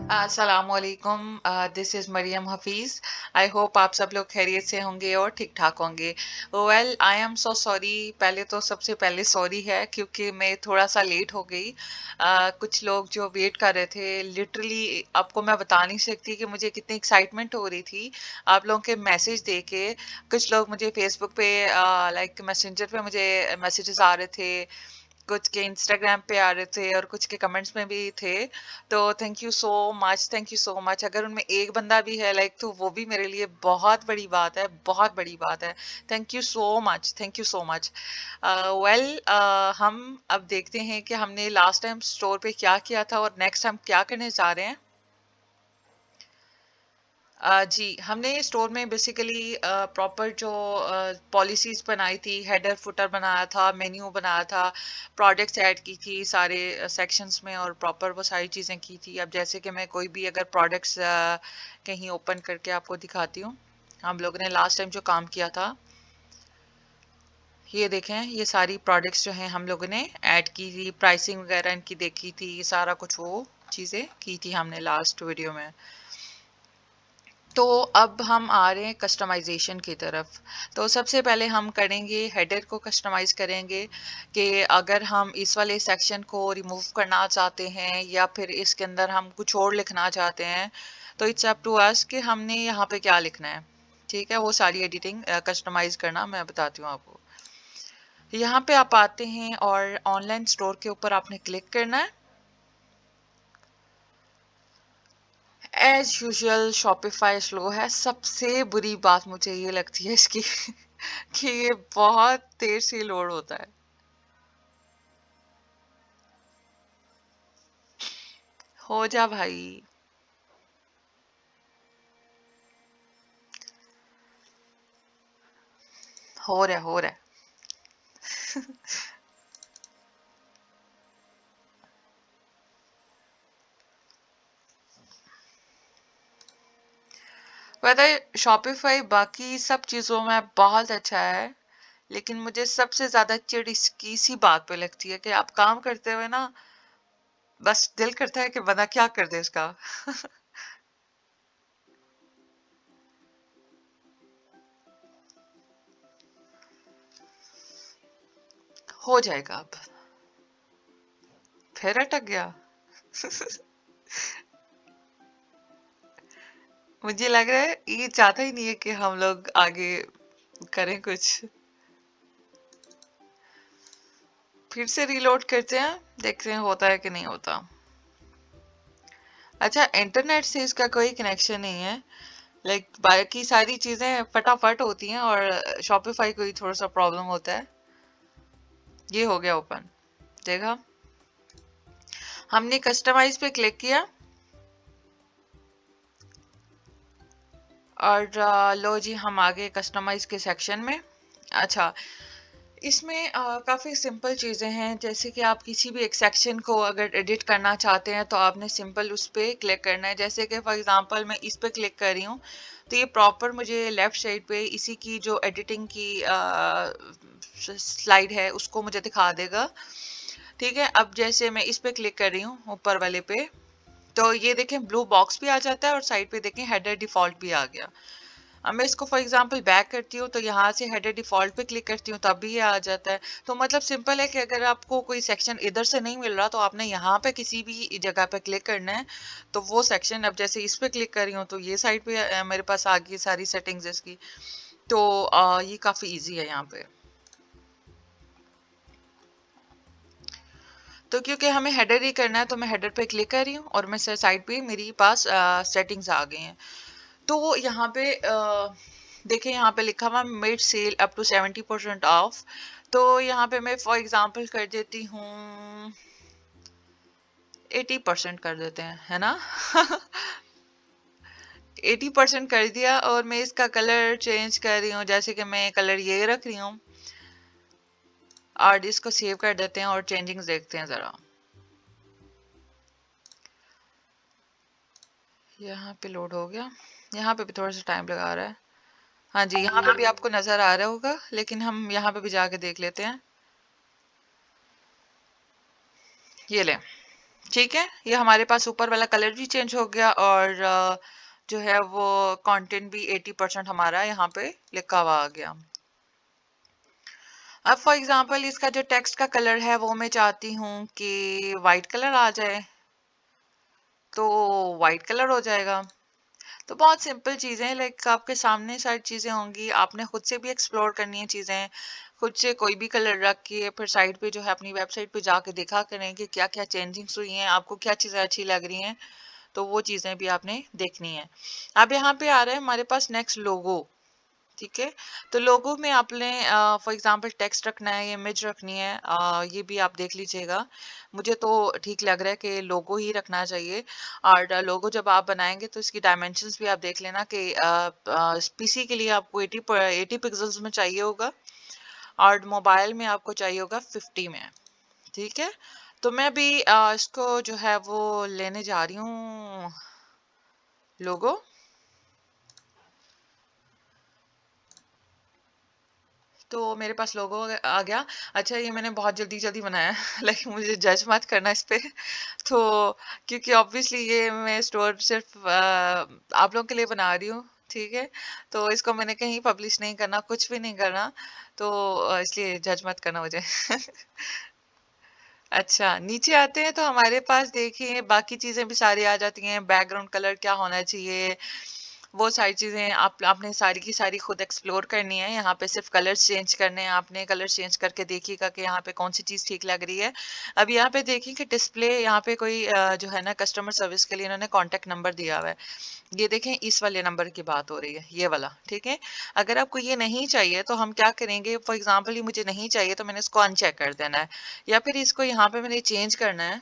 अस्सलामुअलैकुम। This is Maryam Hafeez. I hope आप सब लोग खैरियत से होंगे और ठीक ठाक होंगे। Well, I am so sorry. पहले तो सबसे पहले सॉरी है क्योंकि मैं थोड़ा सा लेट हो गई। कुछ लोग जो वेट कर रहे थे, लिटरली आपको मैं बता नहीं सकती कि मुझे कितनी एक्साइटमेंट हो रही थी आप लोगों के मैसेज देख के। कुछ लोग मुझे फेसबुक पे लाइक मैसेंजर पे मुझे मैसेजेस आ रहे थे, कुछ के इंस्टाग्राम पे आ रहे थे और कुछ के कमेंट्स में भी थे। तो thank you so much, thank you so much. अगर उनमें एक बंदा भी है लाइक, तो वो भी मेरे लिए बहुत बड़ी बात है, बहुत बड़ी बात है। Thank you so much, thank you so much. Well, हम अब देखते हैं कि हमने लास्ट टाइम स्टोर पे क्या किया था और नेक्स्ट हम क्या करने जा रहे हैं। जी, हमने स्टोर में बेसिकली प्रॉपर जो पॉलिसीज बनाई थी, हेडर फुटर बनाया था, मेन्यू बनाया था, प्रोडक्ट्स ऐड की थी सारे सेक्शंस में और प्रॉपर वो सारी चीज़ें की थी। अब जैसे कि मैं कोई भी अगर प्रोडक्ट्स कहीं ओपन करके आपको दिखाती हूँ, हम लोगों ने लास्ट टाइम जो काम किया था, ये देखें, ये सारी प्रोडक्ट्स जो हैं हम लोगों ने ऐड की थी, प्राइसिंग वगैरह इनकी देखी थी, ये सारा कुछ वो चीज़ें की थी हमने लास्ट वीडियो में। तो अब हम आ रहे हैं कस्टमाइजेशन की तरफ। तो सबसे पहले हम करेंगे हेडर को कस्टमाइज करेंगे कि अगर हम इस वाले सेक्शन को रिमूव करना चाहते हैं या फिर इसके अंदर हम कुछ और लिखना चाहते हैं, तो इट्स अप टू अस कि हमने यहाँ पे क्या लिखना है। ठीक है, वो सारी एडिटिंग कस्टमाइज करना मैं बताती हूँ आपको। यहाँ पे आप आते हैं और ऑनलाइन स्टोर के ऊपर आपने क्लिक करना है। एज यूजुअल शॉपिफाई स्लो है। सबसे बुरी बात मुझे ये लगती है इसकी कि ये बहुत देर से लोड होता है। हो जा भाई। हो रहा है। पता है, शॉपिफाई बाकी सब चीजों में बहुत अच्छा है, लेकिन मुझे सबसे ज्यादा चिढ़ इसकी इसी बात पे लगती है कि आप काम करते हुए ना, बस दिल करता है कि बंदा क्या कर दे इसका। हो जाएगा अब। फिर अटक गया। मुझे लग रहा है ये चाहता ही नहीं है कि हम लोग आगे करें कुछ। फिर से रीलोड करते हैं, देखते हैं होता है कि नहीं होता। अच्छा, इंटरनेट से इसका कोई कनेक्शन नहीं है। लाइक बाकी सारी चीजें फटाफट होती हैं और शॉपिफाई को ही थोड़ा सा प्रॉब्लम होता है। ये हो गया ओपन, देखा। हमने कस्टमाइज पे क्लिक किया और लो जी, हम आ गए कस्टमाइज के सेक्शन में। अच्छा, इसमें काफ़ी सिंपल चीज़ें हैं, जैसे कि आप किसी भी एक सेक्शन को अगर एडिट करना चाहते हैं तो आपने सिंपल उस पर क्लिक करना है। जैसे कि फॉर एग्जांपल मैं इस पे क्लिक कर रही हूँ, तो ये प्रॉपर मुझे लेफ्ट साइड पे इसी की जो एडिटिंग की स्लाइड है उसको मुझे दिखा देगा। ठीक है, अब जैसे मैं इस पे क्लिक कर रही हूँ ऊपर वाले पे, तो ये देखें ब्लू बॉक्स भी आ जाता है और साइड पे देखें हेडर डिफॉल्ट भी आ गया। अब मैं इसको फॉर एग्जांपल बैक करती हूँ तो यहाँ से हेडर डिफॉल्ट पे क्लिक करती हूँ तब भी ये आ जाता है। तो मतलब सिंपल है कि अगर आपको कोई सेक्शन इधर से नहीं मिल रहा तो आपने यहाँ पे किसी भी जगह पे क्लिक करना है, तो वो सेक्शन, अब जैसे इस पे क्लिक कर रही हूँ तो ये साइड पे मेरे पास आ गई सारी सेटिंग्स इसकी। तो ये काफी इजी है यहाँ पे। तो क्योंकि हमें हेडर ही करना है तो मैं हेडर पे क्लिक कर रही हूँ और मैं साइड पे मेरी पास सेटिंग्स आ गई हैं। तो यहाँ पे देखिए, यहाँ पे लिखा हुआ mid sale up to 70% off. तो यहाँ पे मैं फॉर एग्जांपल कर देती हूँ 80% कर देते हैं, है ना। 80% कर दिया और मैं इसका कलर चेंज कर रही हूँ, जैसे कि मैं कलर ये रख रही हूँ और इसको सेव कर देते हैं और चेंजिंग्स देखते हैं जरा। यहाँ पे लोड हो गया, यहाँ पे भी थोड़ा सा टाइम लगा रहा है। हाँ जी, यहाँ पे भी आपको नजर आ रहा होगा, लेकिन हम यहाँ पे भी जाके देख लेते हैं। ये ले, ठीक है, ये हमारे पास ऊपर वाला कलर भी चेंज हो गया और जो है वो कंटेंट भी 80% हमारा यहाँ पे लिखा हुआ आ गया। अब फॉर एग्जांपल इसका जो टेक्स्ट का कलर है वो मैं चाहती हूँ कि वाइट कलर आ जाए, तो वाइट कलर हो जाएगा। तो बहुत सिंपल चीजें हैं, लाइक आपके सामने सारी चीजें होंगी, आपने खुद से भी एक्सप्लोर करनी है चीजें, खुद से कोई भी कलर रख के फिर साइड पे जो है अपनी वेबसाइट पे जाके देखा करें कि क्या क्या चेंजिंग्स हुई हैं, आपको क्या चीजें अच्छी लग रही हैं, तो वो चीजें भी आपने देखनी है। अब यहाँ पे आ रहा है हमारे पास नेक्स्ट लोगो। ठीक है, तो लोगो में आपने फॉर एग्जांपल टेक्स्ट रखना है या इमेज रखनी है, ये भी आप देख लीजिएगा। मुझे तो ठीक लग रहा है कि लोगो ही रखना चाहिए। और लोगो जब आप बनाएंगे तो इसकी डायमेंशंस भी आप देख लेना कि पीसी के लिए आपको 80 पिक्सल्स में चाहिए होगा और मोबाइल में आपको चाहिए होगा 50 में। ठीक है, तो मैं भी इसको जो है वो लेने जा रही हूँ लोगो। तो मेरे पास लोगो आ गया। अच्छा, ये मैंने बहुत जल्दी जल्दी बनाया है लाइक मुझे जज मत करना इस पे तो क्योंकि ऑब्वियसली ये मैं स्टोर सिर्फ आप लोगों के लिए बना रही हूँ। ठीक है, तो इसको मैंने कहीं पब्लिश नहीं करना, कुछ भी नहीं करना, तो इसलिए जज मत करना मुझे अच्छा, नीचे आते हैं तो हमारे पास देखिए बाकी चीजें भी सारी आ जाती हैं, बैकग्राउंड कलर क्या होना चाहिए, वो सारी चीजें आपने सारी की सारी खुद एक्सप्लोर करनी है। यहाँ पे सिर्फ कलर्स चेंज करने हैं, आपने कलर चेंज करके देखिएगा कि यहाँ पे कौन सी चीज ठीक लग रही है। अब यहाँ पे देखिए कि डिस्प्ले यहाँ पे कोई जो है ना कस्टमर सर्विस के लिए इन्होंने कॉन्टेक्ट नंबर दिया हुआ है। ये देखें, इस वाले नंबर की बात हो रही है, ये वाला। ठीक है, अगर आपको ये नहीं चाहिए तो हम क्या करेंगे, फॉर एग्जाम्पल ये मुझे नहीं चाहिए तो मैंने इसको अनचेक कर देना है, या फिर इसको यहाँ पे मैंने चेंज करना है।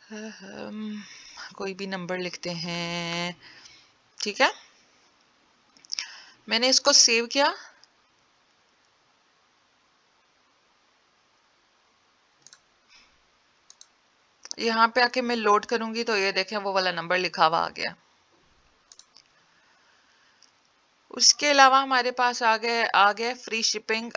हम कोई भी नंबर लिखते हैं। ठीक है, मैंने इसको सेव किया। यहाँ पे आके मैं लोड करूंगी तो ये देखें वो वाला नंबर लिखा हुआ आ गया। उसके अलावा हमारे पास आ गया फ्री शिपिंग,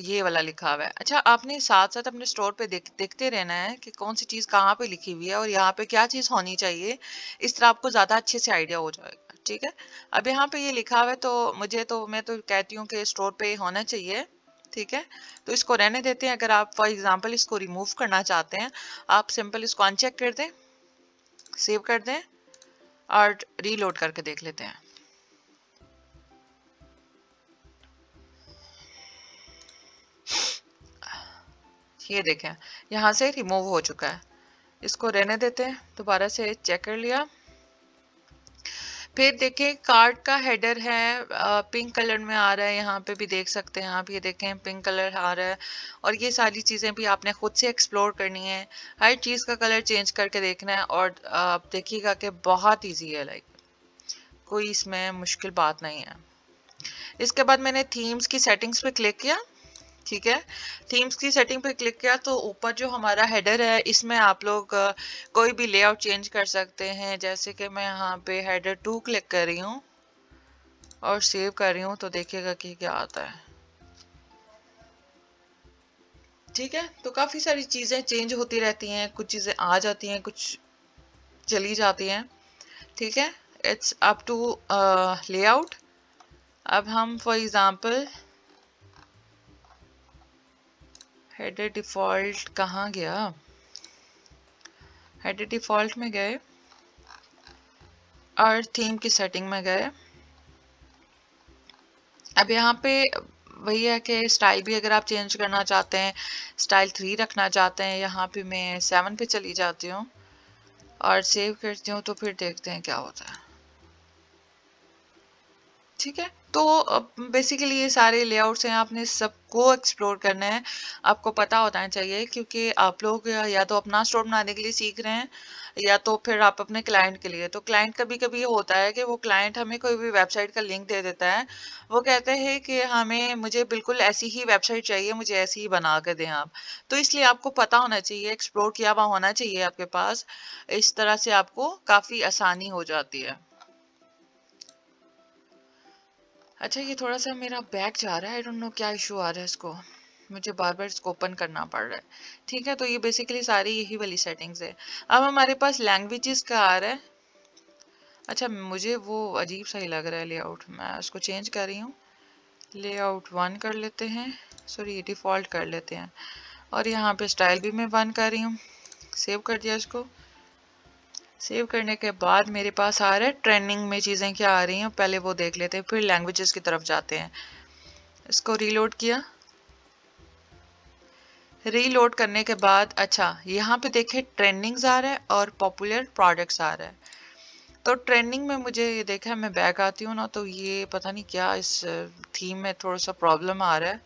ये वाला लिखा हुआ है। अच्छा, आपने साथ साथ अपने स्टोर पे देखते रहना है कि कौन सी चीज कहाँ पे लिखी हुई है और यहाँ पे क्या चीज होनी चाहिए। इस तरह आपको ज्यादा अच्छे से आइडिया हो जाएगा। ठीक है, अब यहाँ पे ये लिखा हुआ है तो मैं तो कहती हूँ कि स्टोर पे होना चाहिए। ठीक है, तो इसको रहने देते हैं। अगर आप फॉर एग्जाम्पल इसको रिमूव करना चाहते हैं, आप सिंपल इसको अनचेक कर दें, सेव कर दें और रीलोड करके देख लेते हैं। ये देखें, यहाँ से रिमूव हो चुका है। इसको रहने देते हैं, दोबारा से चेक कर लिया। फिर देखें कार्ड का हेडर है, पिंक कलर में आ रहा है, यहाँ पे भी देख सकते हैं आप, ये देखें पिंक कलर आ रहा है। और ये सारी चीजें भी आपने खुद से एक्सप्लोर करनी है, हर चीज का कलर चेंज करके देखना है। और आप देखिएगा कि बहुत इजी है, लाइक कोई इसमें मुश्किल बात नहीं है। इसके बाद मैंने थीम्स की सेटिंग्स पे क्लिक किया। ठीक है, थीम्स की सेटिंग पे क्लिक किया तो ऊपर जो हमारा हेडर है इसमें आप लोग कोई भी लेआउट चेंज कर सकते हैं। जैसे कि मैं यहाँ पे हेडर 2 क्लिक कर रही हूँ और सेव कर रही हूँ, तो देखिएगा कि क्या आता है। ठीक है, तो काफी सारी चीजें चेंज होती रहती हैं, कुछ चीजें आ जाती हैं, कुछ चली जाती हैं। ठीक है, इट्स अप टू लेआउट। अब हम फॉर एग्जांपल हेडर डिफॉल्ट कहाँ गया, हेडर डिफॉल्ट में गए और थीम की सेटिंग में गए। अब यहाँ पे वही है कि स्टाइल भी अगर आप चेंज करना चाहते हैं, स्टाइल 3 रखना चाहते हैं, यहाँ पे मैं 7 पे चली जाती हूँ और सेव करती हूँ, तो फिर देखते हैं क्या होता है। ठीक है, तो बेसिकली ये सारे लेआउट्स हैं, आपने सबको एक्सप्लोर करना है, आपको पता होना चाहिए, क्योंकि आप लोग या तो अपना स्टोर बनाने के लिए सीख रहे हैं या तो फिर आप अपने क्लाइंट के लिए। तो क्लाइंट कभी कभी ये होता है कि वो क्लाइंट हमें कोई भी वेबसाइट का लिंक दे देता है, वो कहते हैं कि हमें मुझे बिल्कुल ऐसी ही वेबसाइट चाहिए, मुझे ऐसी ही बना कर दें आप। तो इसलिए आपको पता होना चाहिए, एक्सप्लोर किया हुआ होना चाहिए आपके पास, इस तरह से आपको काफी आसानी हो जाती है। अच्छा, ये थोड़ा सा मेरा बैग जा रहा है, आई डोंट नो क्या इशू आ रहा है इसको। मुझे बार बार इसको ओपन करना पड़ रहा है। ठीक है, तो ये बेसिकली सारी यही वाली सेटिंग्स है। अब हमारे पास लैंग्वेजेस का आ रहा है। अच्छा, मुझे वो अजीब सा ही लग रहा है लेआउट, मैं उसको चेंज कर रही हूँ। लेआउट 1 कर लेते हैं, सॉरी डिफॉल्ट कर लेते हैं। और यहाँ पे स्टाइल भी मैं 1 कर रही हूँ। सेव कर दिया इसको। सेव करने के बाद मेरे पास आ रहा है ट्रेंडिंग में चीज़ें क्या आ रही हैं, पहले वो देख लेते हैं, फिर लैंग्वेजेस की तरफ जाते हैं। इसको रीलोड किया। रीलोड करने के बाद अच्छा यहाँ पे देखे ट्रेंडिंग्स आ रहा है और पॉपुलर प्रोडक्ट्स आ रहा है। तो ट्रेंडिंग में मुझे ये देखा है, मैं बैक आती हूँ ना, तो ये पता नहीं क्या इस थीम में थोड़ा सा प्रॉब्लम आ रहा है।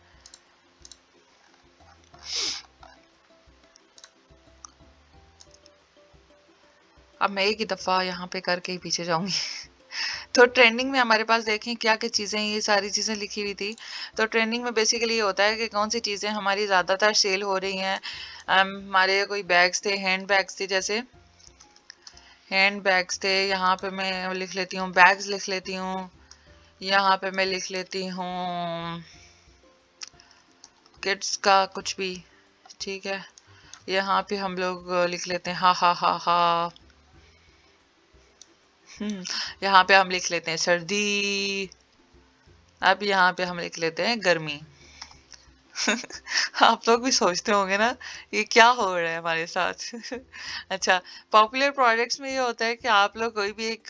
अब मैं एक ही दफा यहाँ पे करके ही पीछे जाऊंगी। तो ट्रेंडिंग में हमारे पास देखें क्या क्या चीजें, ये सारी चीजें लिखी हुई थी। तो ट्रेंडिंग में बेसिकली ये होता है कि कौन सी चीजें हमारी ज्यादातर सेल हो रही हैं। हमारे कोई बैग्स थे, हैंड बैग्स थे, जैसे हैंड बैग्स थे। यहाँ पे मैं लिख लेती हूँ बैग्स, लिख लेती हूँ। यहाँ पे मैं लिख लेती हूँ किड्स का कुछ भी। ठीक है, यहाँ पे हम लोग लिख लेते हैं हा हा हा हा। यहाँ पे हम लिख लेते हैं सर्दी। अब यहाँ पे हम लिख लेते हैं गर्मी। आप लोग भी सोचते होंगे ना ये क्या हो रहा है हमारे साथ। अच्छा, पॉपुलर प्रोडक्ट्स में ये होता है कि आप लोग कोई भी एक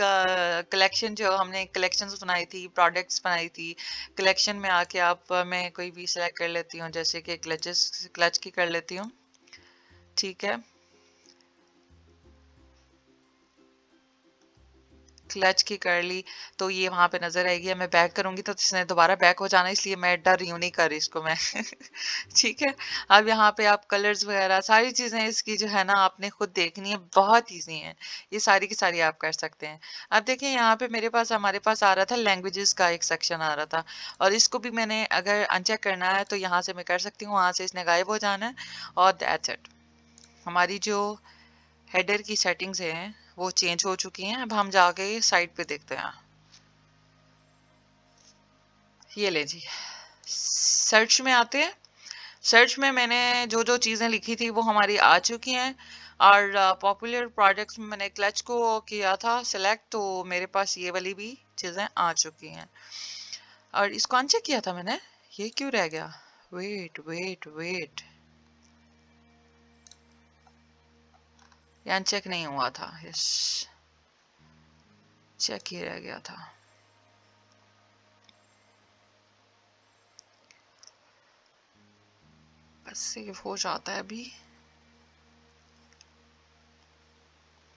कलेक्शन, जो हमने कलेक्शंस बनाई थी, प्रोडक्ट्स बनाई थी, कलेक्शन में आके आप मैं कोई भी सिलेक्ट कर लेती हूँ, जैसे कि क्लच की कर लेती हूँ। ठीक है, क्लच की कर ली तो ये वहां पे नजर आएगी। मैं बैक करूंगी तो इसने दोबारा बैक हो जाना, इसलिए मैं डर रही हूँ, नहीं कर रही इसको मैं। ठीक है, अब यहाँ पे आप कलर्स वगैरह सारी चीजें इसकी जो है ना आपने खुद देखनी है, बहुत ईजी है ये, सारी की सारी आप कर सकते हैं। अब देखिए यहाँ पे मेरे पास हमारे पास आ रहा था लैंग्वेजेस का एक सेक्शन आ रहा था, और इसको भी मैंने अगर अनचेक करना है तो यहाँ से मैं कर सकती हूँ, वहां से इसने गायब हो जाना है। और दैट्स इट, हमारी जो हेडर की सेटिंग्स हैं वो चेंज हो चुकी हैं। अब हम जाके साइट पे देखते हैं। ये ले जी, सर्च में आते हैं। सर्च में मैंने जो जो चीजें लिखी थी वो हमारी आ चुकी हैं। और पॉपुलर प्रोडक्ट्स में मैंने क्लच को किया था सिलेक्ट, तो मेरे पास ये वाली भी चीजें आ चुकी हैं। और इसको अनचेक किया था मैंने, ये क्यों रह गया? वेट वेट वेट, ये अनचेक नहीं हुआ था, यस, चेक ही रह गया था। बस सेव हो जाता है, अभी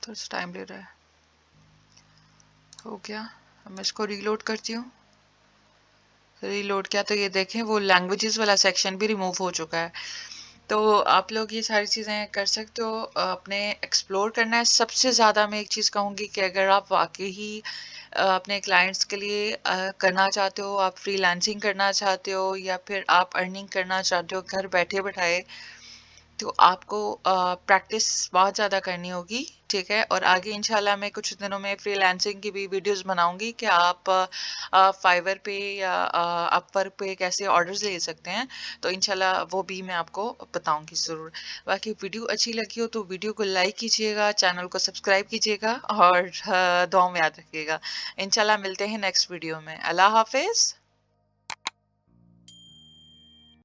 थोड़ा सा टाइम ले रहा है। हो गया, अब मैं इसको रीलोड करती हूँ। रीलोड किया तो ये देखें वो लैंग्वेजेस वाला सेक्शन भी रिमूव हो चुका है। तो आप लोग ये सारी चीज़ें कर सकते हो, अपने एक्सप्लोर करना है। सबसे ज़्यादा मैं एक चीज़ कहूँगी कि अगर आप वाकई ही अपने क्लाइंट्स के लिए करना चाहते हो, आप फ्रीलांसिंग करना चाहते हो, या फिर आप अर्निंग करना चाहते हो घर बैठे बैठाए, तो आपको प्रैक्टिस बहुत ज़्यादा करनी होगी। ठीक है, और आगे इंशाल्लाह मैं कुछ दिनों में फ्रीलांसिंग की भी वीडियोस बनाऊंगी कि आप फाइवर पे या अपवर पे कैसे ऑर्डर्स ले सकते हैं। तो इंशाल्लाह वो भी मैं आपको बताऊंगी ज़रूर। बाकी वीडियो अच्छी लगी हो तो वीडियो को लाइक कीजिएगा, चैनल को सब्सक्राइब कीजिएगा, और दुआ में याद रखिएगा। इंशाल्लाह मिलते हैं नेक्स्ट वीडियो में। अल्लाह हाफिज़।